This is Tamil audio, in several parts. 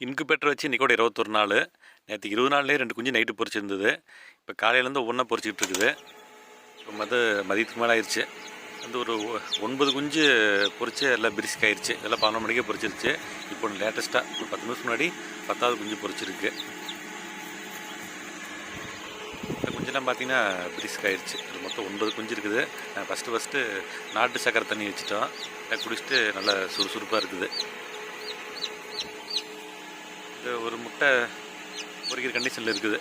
இன்குபேட்டர் வச்சு இன்றைக்கோட 21 நாள். நேற்று 20 நாள்லேயே 2 குஞ்சு நைட்டு பொரிச்சிருந்தது. இப்போ காலையிலேருந்து ஒவ்வொன்றா பொரிச்சிக்கிட்டு இருக்குது. இப்போ மதியத்துக்கு மேலே ஆயிடுச்சு. ஒரு 9 குஞ்சு பொரிச்சு எல்லாம் பிரிஸ்க் ஆயிடுச்சு. எல்லாம் 11 மணிக்கே பொரிச்சிருச்சு. இப்போ லேட்டஸ்ட்டாக ஒரு 10 நிமிஷம் முன்னாடி 10வது குஞ்சு பொரிச்சிருக்கு. இந்த குஞ்செல்லாம் பார்த்தீங்கன்னா பிரிஸ்க் ஆயிடுச்சு. இது மொத்தம் 9 குஞ்சு இருக்குது. ஃபஸ்ட்டு நாட்டு சக்கரை தண்ணி வச்சுட்டோம். குடிச்சிட்டு நல்லா சுறுசுறுப்பாக இருக்குது. இது ஒரு முட்டை பொரிக்கிற கண்டிஷனில் இருக்குது.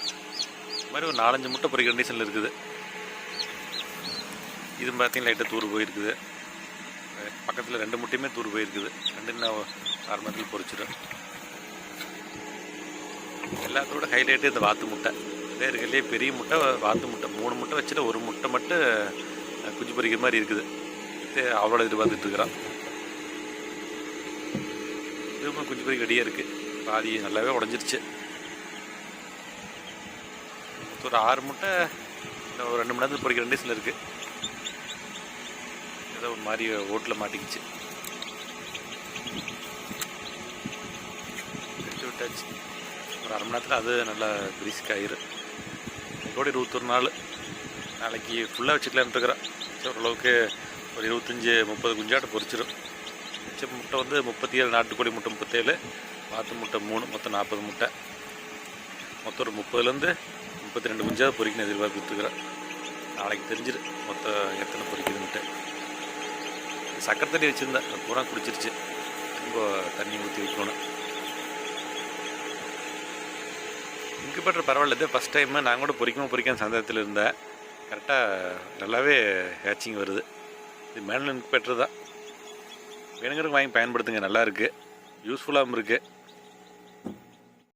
இது மாதிரி ஒரு 4-5 முட்டை பொரிக்கிற கண்டிஷனில் இருக்குது. இது பார்த்தீங்கன்னா லைட்டாக தூர் போயிருக்குது. பக்கத்தில் 2 முட்டையுமே தூர் போயிருக்குது. 2 நான் 1/2 மணி நேரத்தில் பொரிச்சிடும். எல்லாத்தோட ஹைலைட்டு இந்த வாத்து முட்டை. இதே இருக்கிறதுலே பெரிய முட்டை வாத்து முட்டை. 3 முட்டை வச்சுட்டு 1 முட்டை மட்டும் குஞ்சு பொரிக்கிற மாதிரி இருக்குது. இது அவ்வளோ எதிர்பார்த்துட்டு இருக்கிறான். இதுவும் குஞ்சு பொரிக்க ரெடியாக இருக்குது. பாதி நல்லாவே உடஞ்சிருச்சு. ஒரு 6 முட்டை இன்னும் ஒரு 2 மணி நேரத்தில் பொரிக்கிற கண்டிஷனில் இருக்குது. ஏதோ ஒரு மாதிரி ஓட்டில் மாட்டிக்கிச்சு. எடுத்து விட்டாச்சு. ஒரு 1/2 மணி நேரத்தில் அது நல்லா பிரிஸ்க் ஆயிரும். இதோட 21 நாள். நாளைக்கு ஃபுல்லாக வச்சுக்கலான்னு இருக்கிறேன். ஓரளவுக்கு ஒரு 25-30 குஞ்சாட்ட பொரிச்சிடும். மிச்ச முட்டை 37 நாட்டுக்கோழி முட்டை 37, வாத்து முட்டை 3, மொத்தம் 40 முட்டை. மொத்தம் ஒரு 30-32 குஞ்சாவது பொரிக்கணும் எதிர்பார்த்துருக்குறேன். நாளைக்கு தெரிஞ்சிடும் மொத்தம் எத்தனை பொரிக்குதுன்ட்டு. சக்கரை தண்ணி வச்சுருந்தேன், பூரா குடிச்சிருச்சு. ரொம்ப தண்ணி ஊற்றி வைக்கணும். இன்குபேட்டர் பரவாயில்ல. இது ஃபஸ்ட் டைமு. நான் கூட பொரிக்காமல் சந்தேகத்தில் இருந்தேன். கரெக்டாக நல்லாவே ஹேச்சிங் வருது. இது மேனுவல் இன்குபேட்டர் தான். வேணுங்கிறதுக்கு வாங்கி பயன்படுத்துங்க. நல்லா இருக்குது, யூஸ்ஃபுல்லாகவும் இருக்குது.